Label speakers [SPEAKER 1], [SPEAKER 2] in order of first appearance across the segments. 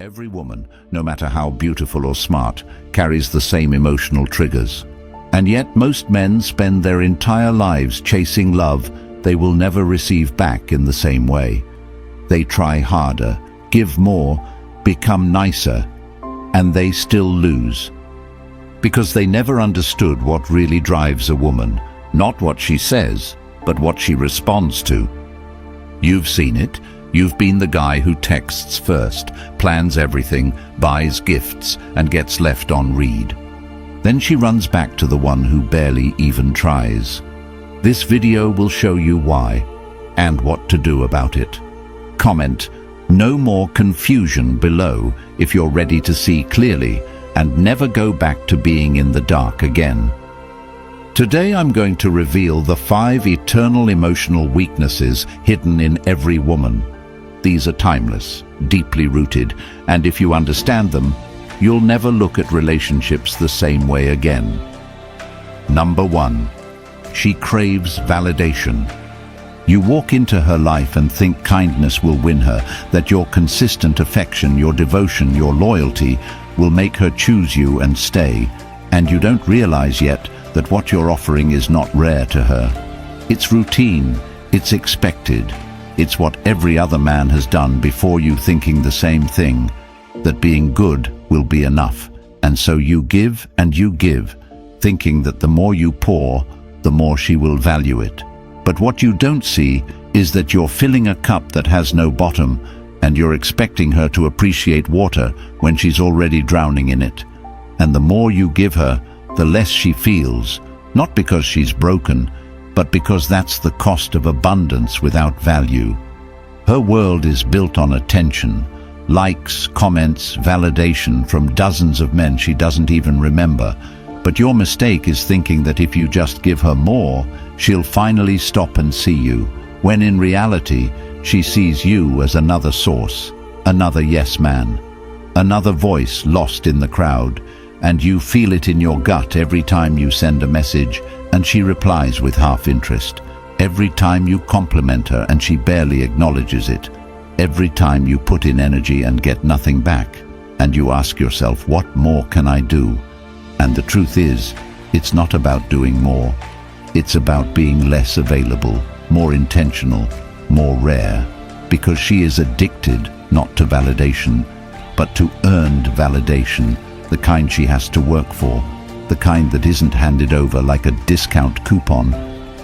[SPEAKER 1] Every woman, no matter how beautiful or smart, carries the same emotional triggers. And yet most men spend their entire lives chasing love they will never receive back in the same way. They try harder, give more, become nicer, and they still lose. Because they never understood what really drives a woman, not what she says, but what she responds to. You've seen it. You've been the guy who texts first, plans everything, buys gifts, and gets left on read. Then she runs back to the one who barely even tries. This video will show you why, and what to do about it. Comment, "No more confusion" below if you're ready to see clearly and never go back to being in the dark again. Today I'm going to reveal the 5 eternal emotional weaknesses hidden in every woman. These are timeless, deeply rooted, and if you understand them, you'll never look at relationships the same way again. Number 1. She craves validation. You walk into her life and think kindness will win her, that your consistent affection, your devotion, your loyalty will make her choose you and stay, and you don't realize yet that what you're offering is not rare to her. It's routine, it's expected, it's what every other man has done before you, thinking the same thing, that being good will be enough. And so you give and you give, thinking that the more you pour, the more she will value it. But what you don't see is that you're filling a cup that has no bottom, and you're expecting her to appreciate water when she's already drowning in it. And the more you give her, the less she feels, not because she's broken, but because that's the cost of abundance without value. Her world is built on attention, likes, comments, validation from dozens of men she doesn't even remember. But your mistake is thinking that if you just give her more, she'll finally stop and see you, when in reality, she sees you as another source, another yes man, another voice lost in the crowd, and you feel it in your gut every time you send a message and she replies with half interest, every time you compliment her and she barely acknowledges it, every time you put in energy and get nothing back, and you ask yourself, what more can I do? And the truth is, it's not about doing more. It's about being less available, more intentional, more rare, because she is addicted not to validation, but to earned validation, the kind she has to work for, the kind that isn't handed over like a discount coupon,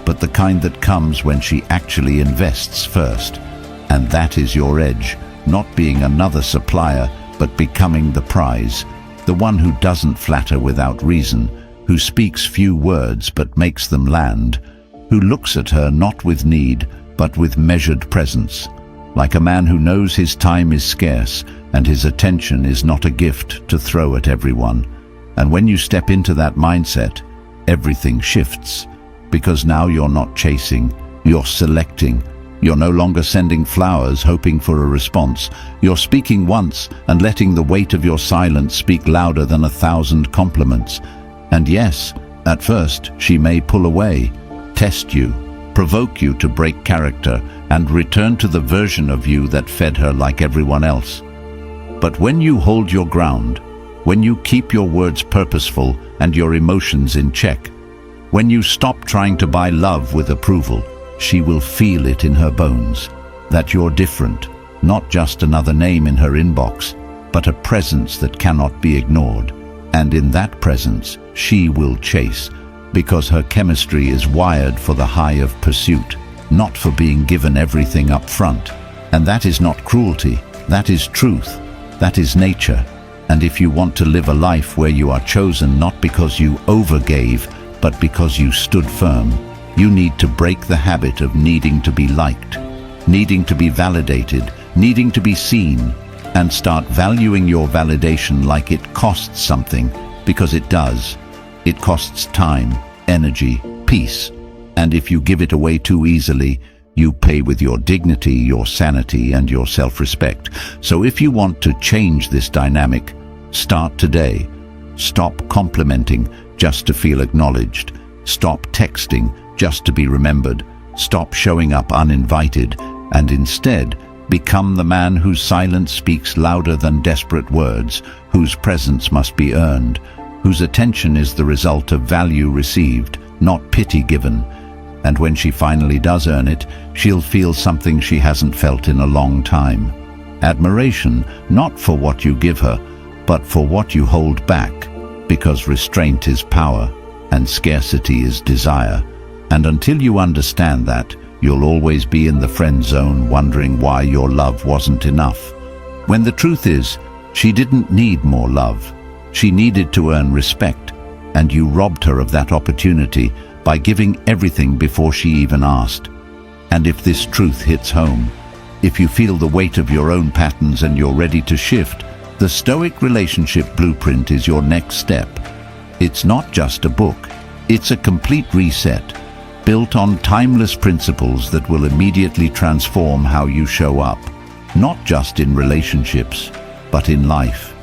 [SPEAKER 1] but the kind that comes when she actually invests first. And that is your edge, not being another supplier, but becoming the prize, the one who doesn't flatter without reason, who speaks few words but makes them land, who looks at her not with need, but with measured presence, like a man who knows his time is scarce and his attention is not a gift to throw at everyone. And when you step into that mindset, everything shifts, because now you're not chasing, you're selecting. You're no longer sending flowers hoping for a response. You're speaking once and letting the weight of your silence speak louder than 1,000 compliments. And yes, at first she may pull away, test you, provoke you to break character, and return to the version of you that fed her like everyone else. But when you hold your ground, when you keep your words purposeful and your emotions in check, when you stop trying to buy love with approval, she will feel it in her bones, that you're different, not just another name in her inbox, but a presence that cannot be ignored. And in that presence, she will chase, because her chemistry is wired for the high of pursuit, not for being given everything up front. And that is not cruelty, that is truth, that is nature. And if you want to live a life where you are chosen not because you overgave, but because you stood firm, you need to break the habit of needing to be liked, needing to be validated, needing to be seen, and start valuing your validation like it costs something, because it does. It costs time, energy, peace. And if you give it away too easily, you pay with your dignity, your sanity, and your self-respect. So if you want to change this dynamic, start today. Stop complimenting just to feel acknowledged. Stop texting just to be remembered. Stop showing up uninvited, and instead Become the man whose silence speaks louder than desperate words, whose presence must be earned, whose attention is the result of value received, not pity given. And when she finally does earn it, she'll feel something she hasn't felt in a long time. Admiration, not for what you give her, but for what you hold back, because restraint is power and scarcity is desire. And until you understand that, you'll always be in the friend zone wondering why your love wasn't enough. When the truth is, she didn't need more love. She needed to earn respect, and you robbed her of that opportunity by giving everything before she even asked. And if this truth hits home, if you feel the weight of your own patterns and you're ready to shift, the Stoic Relationship Blueprint is your next step. It's not just a book, it's a complete reset, built on timeless principles that will immediately transform how you show up, not just in relationships, but in life.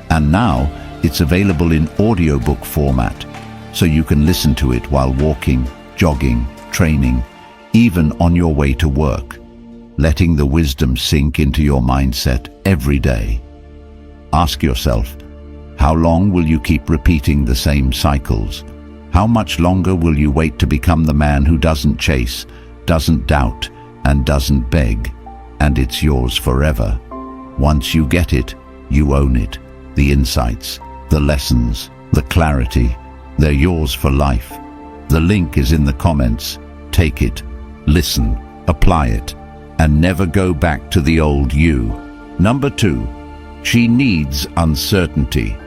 [SPEAKER 1] And now, it's available in audiobook format, so you can listen to it while walking, jogging, training, even on your way to work, letting the wisdom sink into your mindset every day. Ask yourself, how long will you keep repeating the same cycles? How much longer will you wait to become the man who doesn't chase, doesn't doubt, and doesn't beg? And it's yours forever. Once you get it, you own it. The insights, the lessons, the clarity, they're yours for life. The link is in the comments. Take it, listen, apply it, and never go back to the old you. Number 2, she needs uncertainty.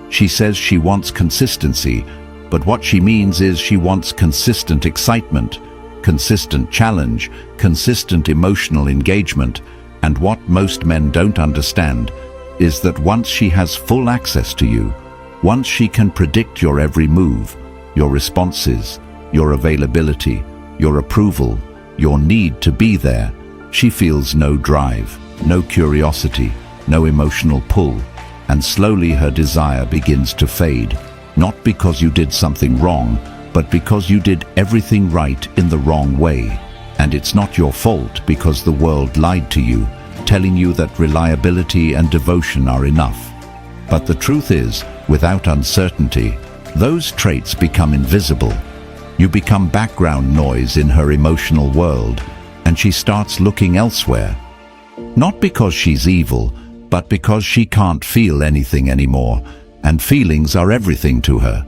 [SPEAKER 1] She says she wants consistency, but what she means is she wants consistent excitement, consistent challenge, consistent emotional engagement. And what most men don't understand is that once she has full access to you, once she can predict your every move, your responses, your availability, your approval, your need to be there, she feels no drive, no curiosity, no emotional pull, and slowly her desire begins to fade, not because you did something wrong, but because you did everything right in the wrong way. And it's not your fault because the world lied to you, telling you that reliability and devotion are enough. But the truth is, without uncertainty, those traits become invisible. You become background noise in her emotional world, and she starts looking elsewhere. Not because she's evil, but because she can't feel anything anymore, and feelings are everything to her.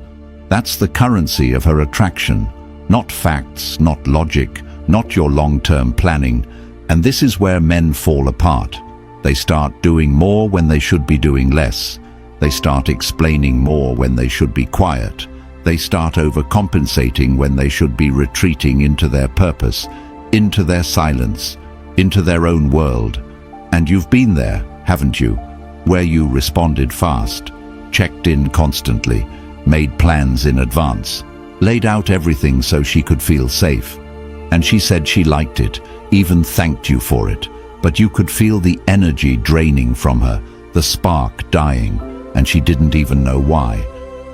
[SPEAKER 1] That's the currency of her attraction, not facts, not logic, not your long-term planning. And this is where men fall apart. They start doing more when they should be doing less. They start explaining more when they should be quiet. They start overcompensating when they should be retreating into their purpose, into their silence, into their own world. And you've been there, haven't you? Where you responded fast, checked in constantly, made plans in advance, laid out everything so she could feel safe. And she said she liked it, even thanked you for it, but you could feel the energy draining from her, the spark dying, and she didn't even know why.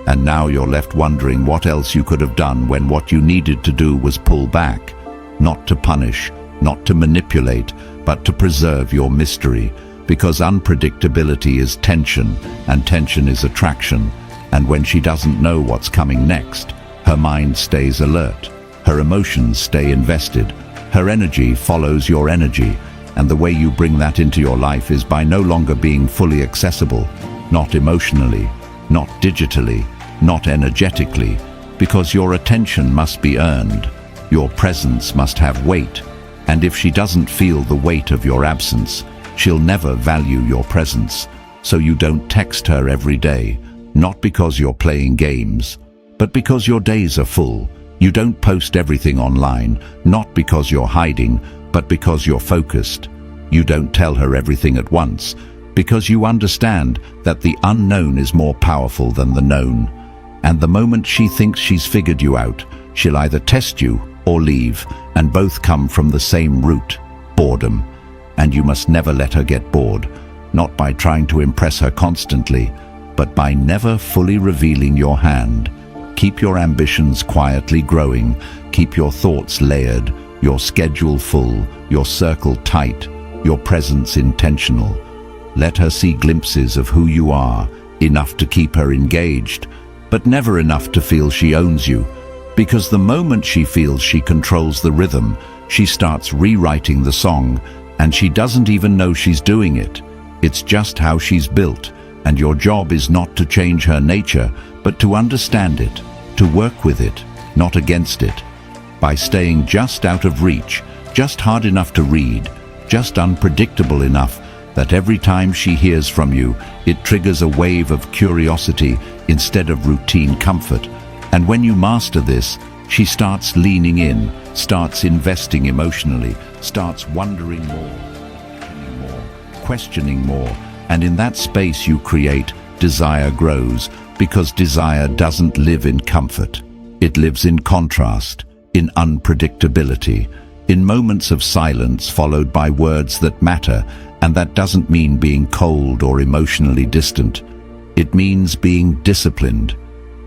[SPEAKER 1] And now you're left wondering what else you could have done when what you needed to do was pull back, not to punish, not to manipulate, but to preserve your mystery, because unpredictability is tension, and tension is attraction. And when she doesn't know what's coming next, her mind stays alert, her emotions stay invested, her energy follows your energy, and the way you bring that into your life is by no longer being fully accessible, not emotionally, not digitally, not energetically, because your attention must be earned, your presence must have weight, and if she doesn't feel the weight of your absence, she'll never value your presence. So you don't text her every day, not because you're playing games, but because your days are full. You don't post everything online, not because you're hiding, but because you're focused. You don't tell her everything at once, because you understand that the unknown is more powerful than the known. And the moment she thinks she's figured you out, she'll either test you or leave, and both come from the same root, boredom. And you must never let her get bored, not by trying to impress her constantly, but by never fully revealing your hand. Keep your ambitions quietly growing, keep your thoughts layered, your schedule full, your circle tight, your presence intentional. Let her see glimpses of who you are, enough to keep her engaged, but never enough to feel she owns you. Because the moment she feels she controls the rhythm, she starts rewriting the song, and she doesn't even know she's doing it. It's just how she's built, and your job is not to change her nature, but to understand it, to work with it, not against it. By staying just out of reach, just hard enough to read, just unpredictable enough that every time she hears from you, it triggers a wave of curiosity instead of routine comfort. And when you master this, she starts leaning in, starts investing emotionally, starts wondering more, questioning more, and in that space you create, desire grows, because desire doesn't live in comfort. It lives in contrast, in unpredictability, in moments of silence followed by words that matter, and that doesn't mean being cold or emotionally distant. It means being disciplined.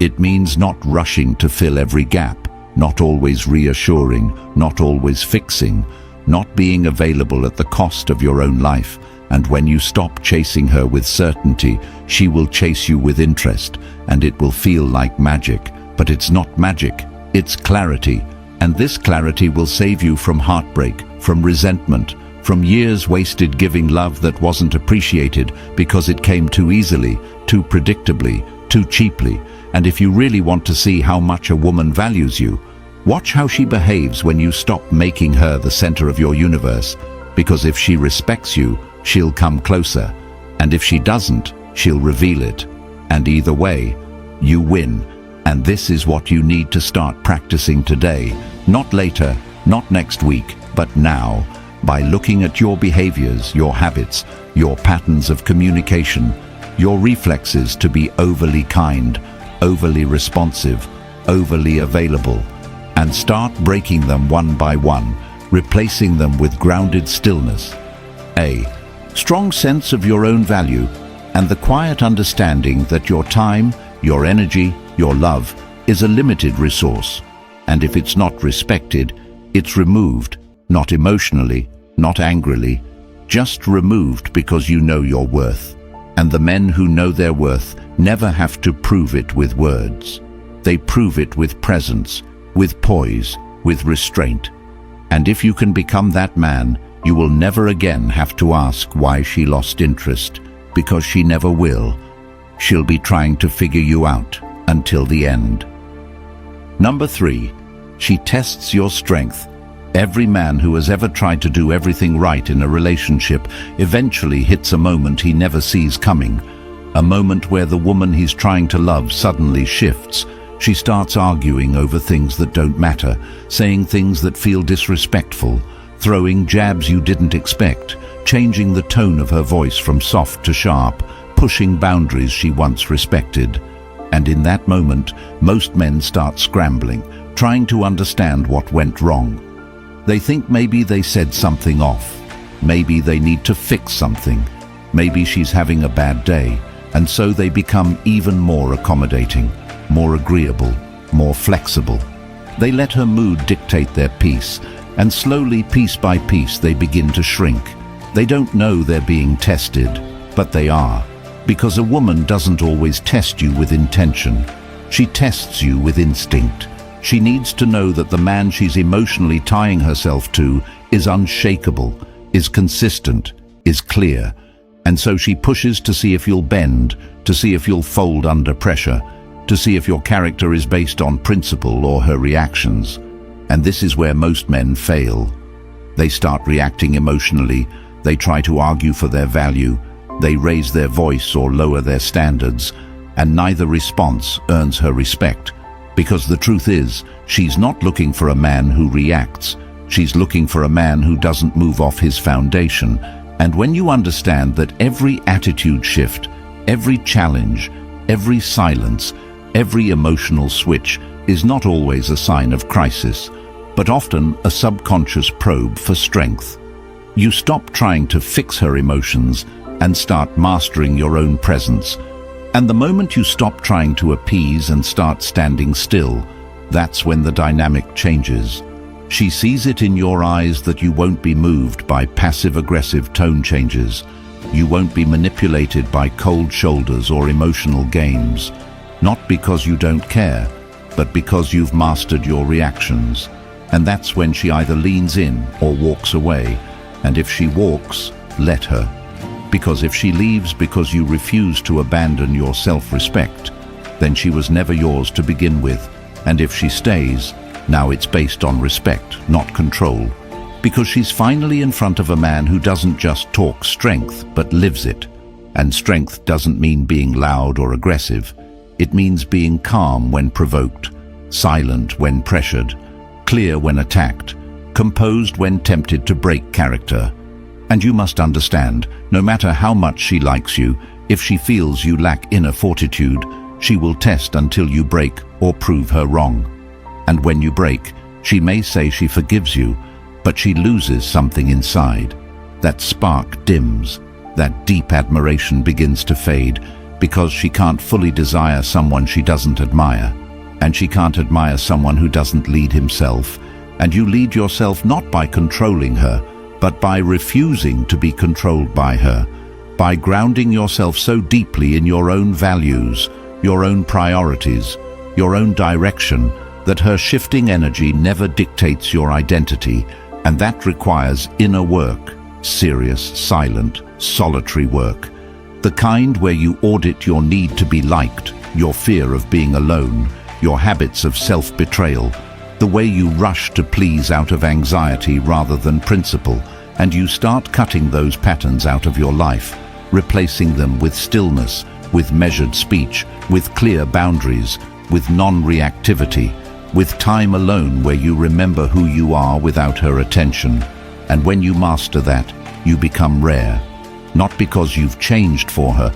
[SPEAKER 1] It means not rushing to fill every gap, not always reassuring, not always fixing, not being available at the cost of your own life. And when you stop chasing her with certainty, she will chase you with interest, and it will feel like magic. But it's not magic, it's clarity. And this clarity will save you from heartbreak, from resentment, from years wasted giving love that wasn't appreciated because it came too easily, too predictably, too cheaply. And if you really want to see how much a woman values you, watch how she behaves when you stop making her the center of your universe. Because if she respects you, she'll come closer. And if she doesn't, she'll reveal it. And either way, you win. And this is what you need to start practicing today. Not later, not next week, but now. By looking at your behaviors, your habits, your patterns of communication, your reflexes to be overly kind, overly responsive, overly available, and start breaking them one by one, replacing them with grounded stillness. A strong sense of your own value and the quiet understanding that your time, your energy, your love is a limited resource. And if it's not respected, it's removed, not emotionally, not angrily, just removed because you know your worth. And the men who know their worth never have to prove it with words. They prove it with presence, with poise, with restraint. And if you can become that man, you will never again have to ask why she lost interest, because she never will. She'll be trying to figure you out until the end. Number 3, she tests your strength. Every man who has ever tried to do everything right in a relationship eventually hits a moment he never sees coming. A moment where the woman he's trying to love suddenly shifts. She starts arguing over things that don't matter, saying things that feel disrespectful, throwing jabs you didn't expect, changing the tone of her voice from soft to sharp, pushing boundaries she once respected. And in that moment, most men start scrambling, trying to understand what went wrong. They think maybe they said something off. Maybe they need to fix something. Maybe she's having a bad day, and so they become even more accommodating, more agreeable, more flexible. They let her mood dictate their peace, and slowly, piece by piece, they begin to shrink. They don't know they're being tested, but they are. Because a woman doesn't always test you with intention. She tests you with instinct. She needs to know that the man she's emotionally tying herself to is unshakable, is consistent, is clear. And so she pushes to see if you'll bend, to see if you'll fold under pressure, to see if your character is based on principle or her reactions. And this is where most men fail. They start reacting emotionally. They try to argue for their value. They raise their voice or lower their standards. And neither response earns her respect. Because the truth is, she's not looking for a man who reacts. She's looking for a man who doesn't move off his foundation. And when you understand that every attitude shift, every challenge, every silence, every emotional switch is not always a sign of crisis, but often a subconscious probe for strength, you stop trying to fix her emotions and start mastering your own presence. And the moment you stop trying to appease and start standing still, that's when the dynamic changes. She sees it in your eyes that you won't be moved by passive-aggressive tone changes. You won't be manipulated by cold shoulders or emotional games. Not because you don't care, but because you've mastered your reactions. And that's when she either leans in or walks away. And if she walks, let her. Because if she leaves because you refuse to abandon your self-respect, then she was never yours to begin with. And if she stays, now it's based on respect, not control. Because she's finally in front of a man who doesn't just talk strength, but lives it. And strength doesn't mean being loud or aggressive. It means being calm when provoked, silent when pressured, clear when attacked, composed when tempted to break character. And you must understand, no matter how much she likes you, if she feels you lack inner fortitude, she will test until you break or prove her wrong. And when you break, she may say she forgives you, but she loses something inside. That spark dims, that deep admiration begins to fade, because she can't fully desire someone she doesn't admire. And she can't admire someone who doesn't lead himself. And you lead yourself not by controlling her, but by refusing to be controlled by her, by grounding yourself so deeply in your own values, your own priorities, your own direction, that her shifting energy never dictates your identity. And that requires inner work, serious, silent, solitary work. The kind where you audit your need to be liked, your fear of being alone, your habits of self-betrayal, the way you rush to please out of anxiety rather than principle, and you start cutting those patterns out of your life, replacing them with stillness, with measured speech, with clear boundaries, with non-reactivity, with time alone where you remember who you are without her attention. And when you master that, you become rare, not because you've changed for her,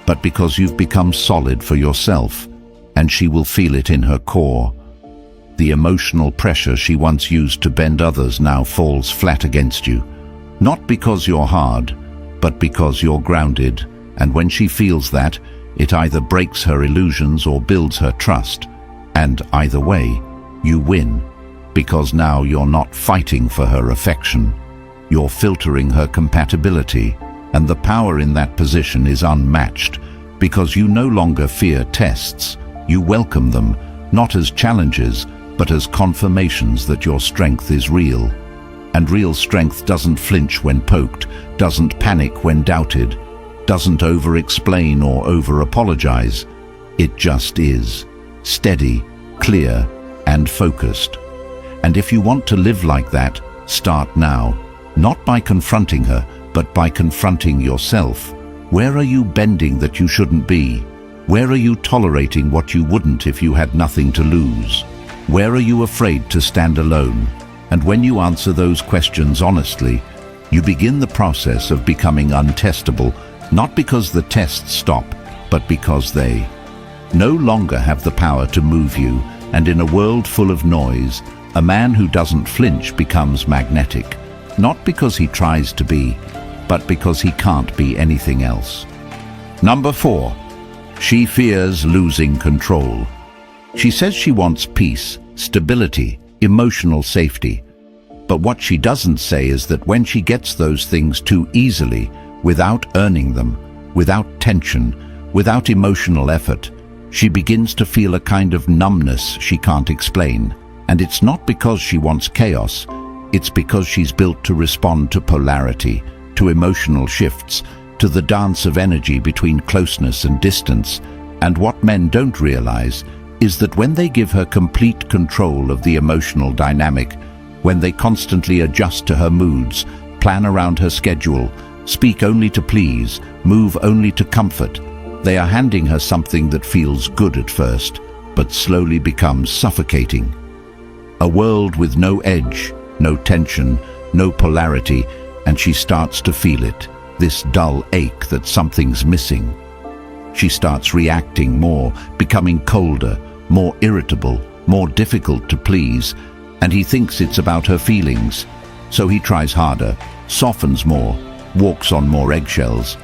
[SPEAKER 1] but because you've become solid for yourself, and she will feel it in her core. The emotional pressure she once used to bend others now falls flat against you, not because you're hard, but because you're grounded. And when she feels that, it either breaks her illusions or builds her trust. And either way, you win, because now you're not fighting for her affection. You're filtering her compatibility, and the power in that position is unmatched, because you no longer fear tests. You welcome them, not as challenges, but as confirmations that your strength is real. And real strength doesn't flinch when poked, doesn't panic when doubted, doesn't over-explain or over-apologize. It just is, steady, clear, and focused. And if you want to live like that, start now, not by confronting her, but by confronting yourself. Where are you bending that you shouldn't be? Where are you tolerating what you wouldn't if you had nothing to lose? Where are you afraid to stand alone? And when you answer those questions honestly, you begin the process of becoming untestable, not because the tests stop, but because they no longer have the power to move you. And in a world full of noise, a man who doesn't flinch becomes magnetic, not because he tries to be, but because he can't be anything else. Number 4, she fears losing control. She says she wants peace, stability, emotional safety. But what she doesn't say is that when she gets those things too easily, without earning them, without tension, without emotional effort, she begins to feel a kind of numbness she can't explain. And it's not because she wants chaos, it's because she's built to respond to polarity, to emotional shifts, to the dance of energy between closeness and distance. And what men don't realize is that when they give her complete control of the emotional dynamic, when they constantly adjust to her moods, plan around her schedule, speak only to please, move only to comfort, they are handing her something that feels good at first, but slowly becomes suffocating. A world with no edge, no tension, no polarity, and she starts to feel it, this dull ache that something's missing. She starts reacting more, becoming colder, more irritable, more difficult to please, and he thinks it's about her feelings. So he tries harder, softens more, walks on more eggshells.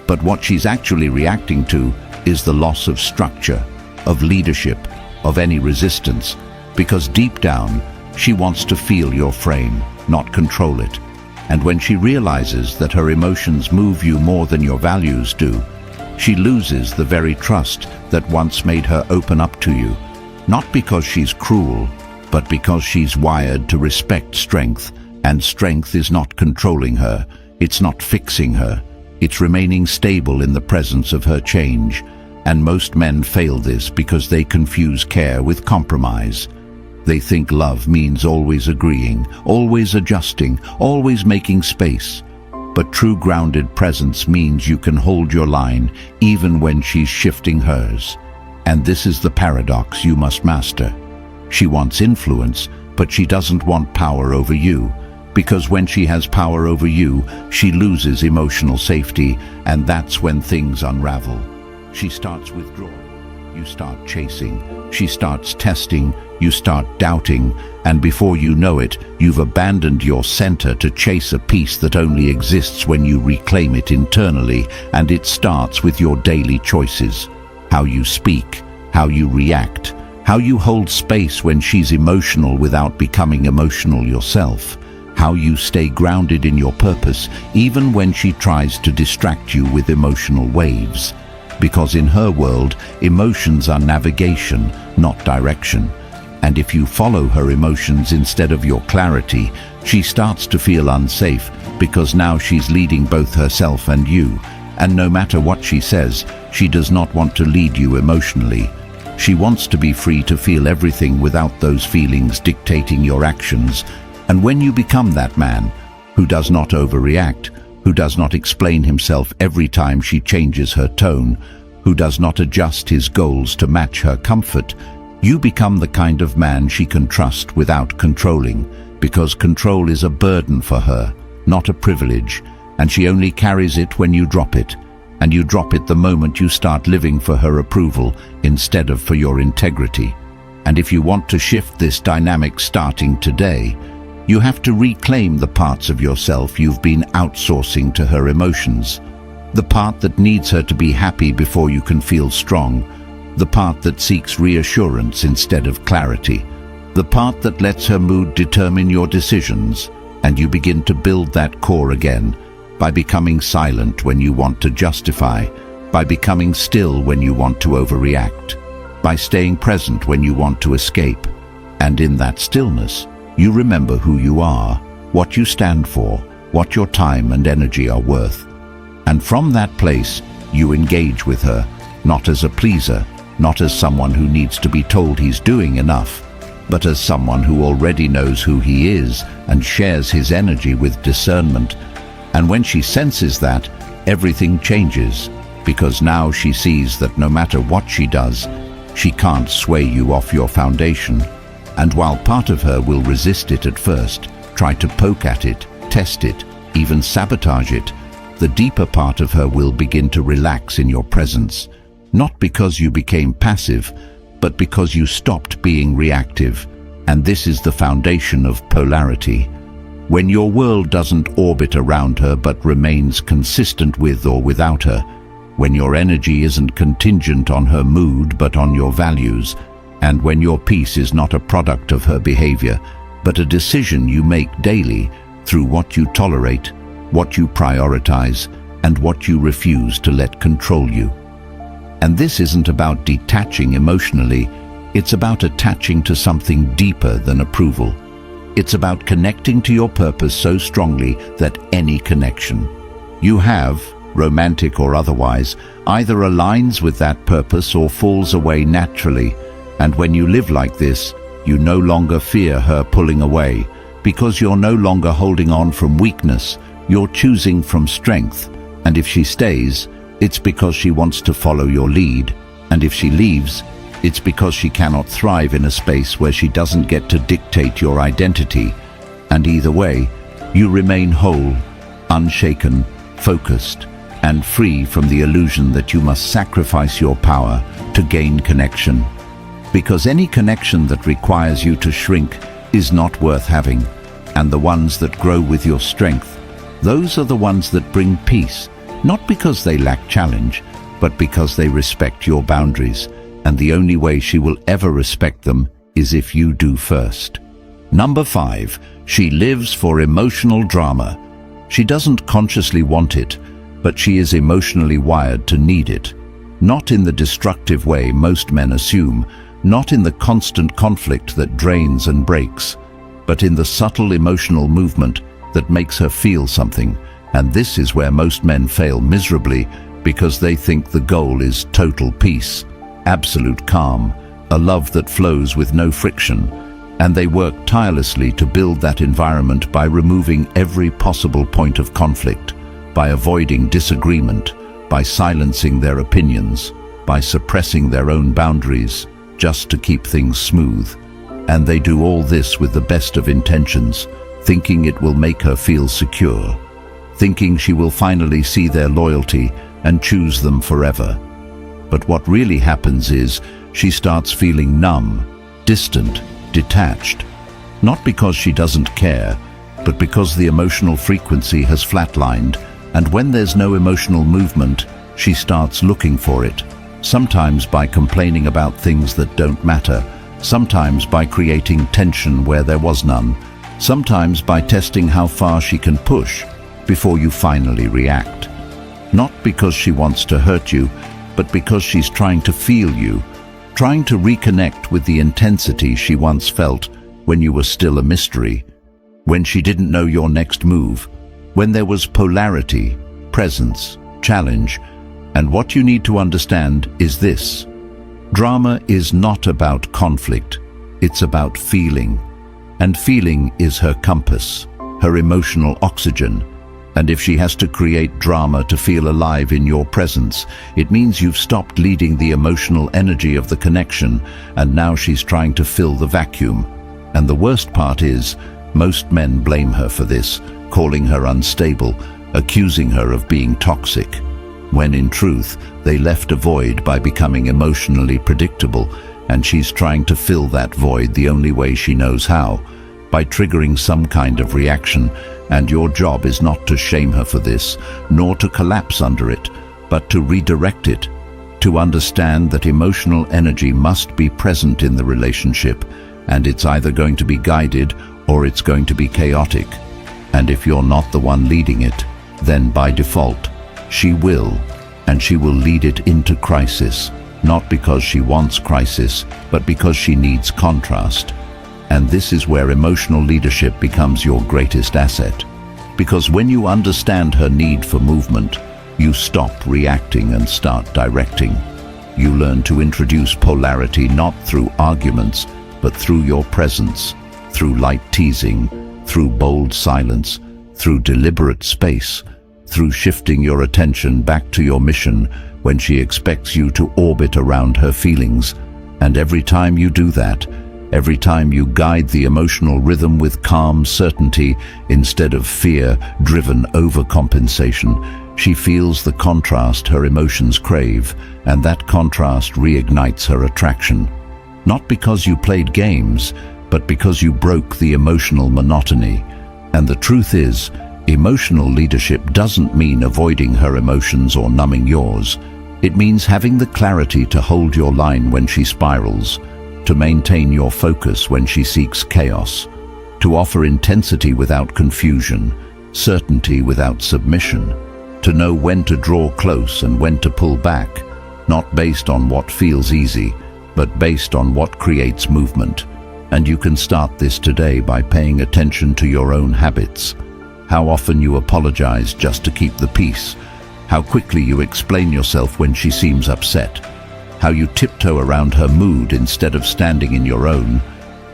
[SPEAKER 1] But what she's actually reacting to is the loss of structure, of leadership, of any resistance, because deep down, She wants to feel your frame, not control it. And when she realizes that her emotions move you more than your values do, she loses the very trust that once made her open up to you. Not because she's cruel, but because she's wired to respect strength, and strength is not controlling her, it's not fixing her, it's remaining stable in the presence of her change. And most men fail this because they confuse care with compromise. They think love means always agreeing, always adjusting, always making space. But true grounded presence means you can hold your line even when she's shifting hers. And this is the paradox you must master. She wants influence, but she doesn't want power over you. Because when she has power over you, she loses emotional safety, and that's when things unravel. She starts withdrawing, you start chasing. She starts testing, you start doubting, and before you know it, you've abandoned your center to chase a peace that only exists when you reclaim it internally, and it starts with your daily choices. How you speak, how you react, how you hold space when she's emotional without becoming emotional yourself, how you stay grounded in your purpose even when she tries to distract you with emotional waves. Because in her world, emotions are navigation, not direction. And if you follow her emotions instead of your clarity, she starts to feel unsafe because now she's leading both herself and you. And no matter what she says, she does not want to lead you emotionally. She wants to be free to feel everything without those feelings dictating your actions. And when you become that man, who does not overreact, who does not explain himself every time she changes her tone, who does not adjust his goals to match her comfort, you become the kind of man she can trust without controlling, because control is a burden for her, not a privilege, and she only carries it when you drop it. And you drop it the moment you start living for her approval instead of for your integrity. And if you want to shift this dynamic starting today, you have to reclaim the parts of yourself you've been outsourcing to her emotions. The part that needs her to be happy before you can feel strong. The part that seeks reassurance instead of clarity. The part that lets her mood determine your decisions. And you begin to build that core again by becoming silent when you want to justify, by becoming still when you want to overreact, by staying present when you want to escape. And in that stillness, you remember who you are, what you stand for, what your time and energy are worth. And from that place, you engage with her, not as a pleaser, not as someone who needs to be told he's doing enough, but as someone who already knows who he is and shares his energy with discernment. And when she senses that, everything changes, because now she sees that no matter what she does, she can't sway you off your foundation. And while part of her will resist it at first, try to poke at it, test it, even sabotage it, the deeper part of her will begin to relax in your presence, not because you became passive, but because you stopped being reactive. And this is the foundation of polarity. When your world doesn't orbit around her but remains consistent with or without her, when your energy isn't contingent on her mood but on your values, and when your peace is not a product of her behavior, but a decision you make daily through what you tolerate, what you prioritize, and what you refuse to let control you. And this isn't about detaching emotionally, it's about attaching to something deeper than approval. It's about connecting to your purpose so strongly that any connection you have, romantic or otherwise, either aligns with that purpose or falls away naturally. And when you live like this, you no longer fear her pulling away, because you're no longer holding on from weakness, you're choosing from strength. And if she stays, it's because she wants to follow your lead. And if she leaves, it's because she cannot thrive in a space where she doesn't get to dictate your identity. And either way, you remain whole, unshaken, focused, and free from the illusion that you must sacrifice your power to gain connection. Because any connection that requires you to shrink is not worth having, and the ones that grow with your strength, those are the ones that bring peace, not because they lack challenge, but because they respect your boundaries, and the only way she will ever respect them is if you do first. Number 5. She lives for emotional drama. She doesn't consciously want it, but she is emotionally wired to need it. Not in the destructive way most men assume, not in the constant conflict that drains and breaks, but in the subtle emotional movement that makes her feel something. And this is where most men fail miserably, because they think the goal is total peace, absolute calm, a love that flows with no friction, and they work tirelessly to build that environment by removing every possible point of conflict, by avoiding disagreement, by silencing their opinions, by suppressing their own boundaries, just to keep things smooth. And they do all this with the best of intentions, thinking it will make her feel secure, thinking she will finally see their loyalty and choose them forever. But what really happens is she starts feeling numb, distant, detached, not because she doesn't care, but because the emotional frequency has flatlined, and when there's no emotional movement, she starts looking for it, sometimes by complaining about things that don't matter, sometimes by creating tension where there was none, sometimes by testing how far she can push before you finally react. Not because she wants to hurt you, but because she's trying to feel you, trying to reconnect with the intensity she once felt when you were still a mystery, when she didn't know your next move, when there was polarity, presence, challenge. And what you need to understand is this: drama is not about conflict, it's about feeling. And feeling is her compass, her emotional oxygen. And if she has to create drama to feel alive in your presence, it means you've stopped leading the emotional energy of the connection, and now she's trying to fill the vacuum. And the worst part is, most men blame her for this, calling her unstable, accusing her of being toxic, when in truth, they left a void by becoming emotionally predictable, and she's trying to fill that void the only way she knows how, by triggering some kind of reaction. And your job is not to shame her for this, nor to collapse under it, but to redirect it, to understand that emotional energy must be present in the relationship, and it's either going to be guided or it's going to be chaotic. And if you're not the one leading it, then by default, she will, and she will lead it into crisis, not because she wants crisis, but because she needs contrast. And this is where emotional leadership becomes your greatest asset. Because when you understand her need for movement, you stop reacting and start directing. You learn to introduce polarity not through arguments, but through your presence, through light teasing, through bold silence, through deliberate space, through shifting your attention back to your mission when she expects you to orbit around her feelings. And every time you do that, every time you guide the emotional rhythm with calm certainty instead of fear-driven overcompensation, she feels the contrast her emotions crave, and that contrast reignites her attraction. Not because you played games, but because you broke the emotional monotony. And the truth is, emotional leadership doesn't mean avoiding her emotions or numbing yours. It means having the clarity to hold your line when she spirals, to maintain your focus when she seeks chaos, to offer intensity without confusion, certainty without submission, to know when to draw close and when to pull back, not based on what feels easy, but based on what creates movement. And you can start this today by paying attention to your own habits. How often you apologize just to keep the peace, how quickly you explain yourself when she seems upset, how you tiptoe around her mood instead of standing in your own.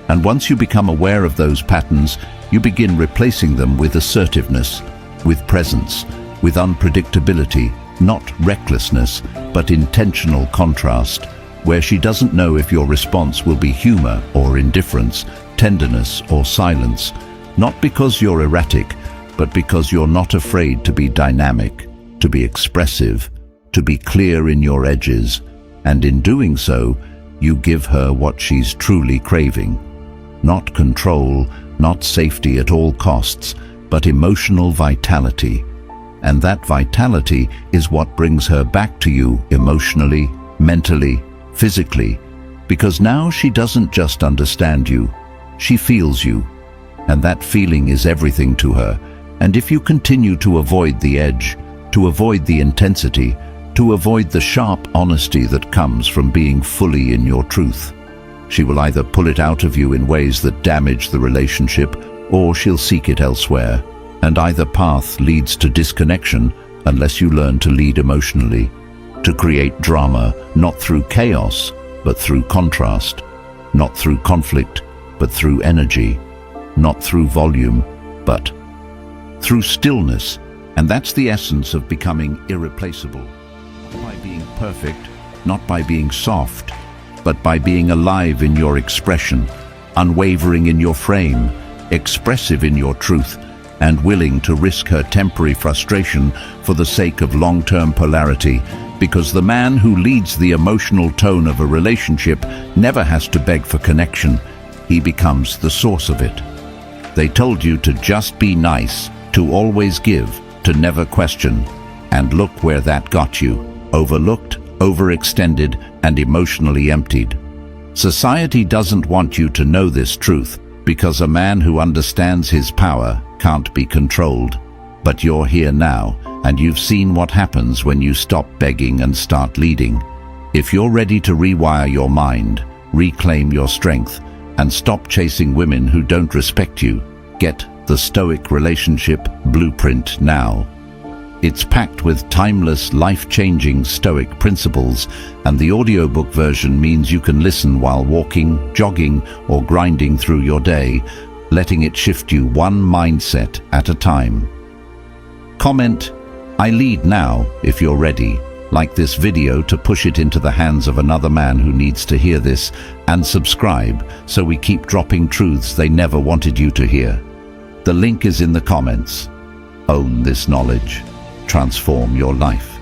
[SPEAKER 1] And once you become aware of those patterns, you begin replacing them with assertiveness, with presence, with unpredictability, not recklessness, but intentional contrast, where she doesn't know if your response will be humor or indifference, tenderness or silence, not because you're erratic, but because you're not afraid to be dynamic, to be expressive, to be clear in your edges. And in doing so, you give her what she's truly craving. Not control, not safety at all costs, but emotional vitality. And that vitality is what brings her back to you emotionally, mentally, physically, because now she doesn't just understand you, She feels you, and that feeling is everything to her. And if you continue to avoid the edge, to avoid the intensity, to avoid the sharp honesty that comes from being fully in your truth, she will either pull it out of you in ways that damage the relationship, or she'll seek it elsewhere. And either path leads to disconnection unless you learn to lead emotionally, to create drama not through chaos, but through contrast, not through conflict, but through energy, not through volume, but through stillness. And that's the essence of becoming irreplaceable. Not by being perfect, not by being soft, but by being alive in your expression, unwavering in your frame, expressive in your truth, and willing to risk her temporary frustration for the sake of long-term polarity, because the man who leads the emotional tone of a relationship never has to beg for connection. He becomes the source of it. They told you to just be nice, to always give, to never question. And look where that got you. Overlooked, overextended, and emotionally emptied. Society doesn't want you to know this truth, because a man who understands his power can't be controlled. But you're here now, and you've seen what happens when you stop begging and start leading. If you're ready to rewire your mind, reclaim your strength, and stop chasing women who don't respect you, get the Stoic Relationship Blueprint now. It's packed with timeless, life-changing Stoic principles, and the audiobook version means you can listen while walking, jogging, or grinding through your day, letting it shift you one mindset at a time. Comment, "I lead now," if you're ready. Like this video to push it into the hands of another man who needs to hear this, and subscribe so we keep dropping truths they never wanted you to hear. The link is in the comments. Own this knowledge. Transform your life.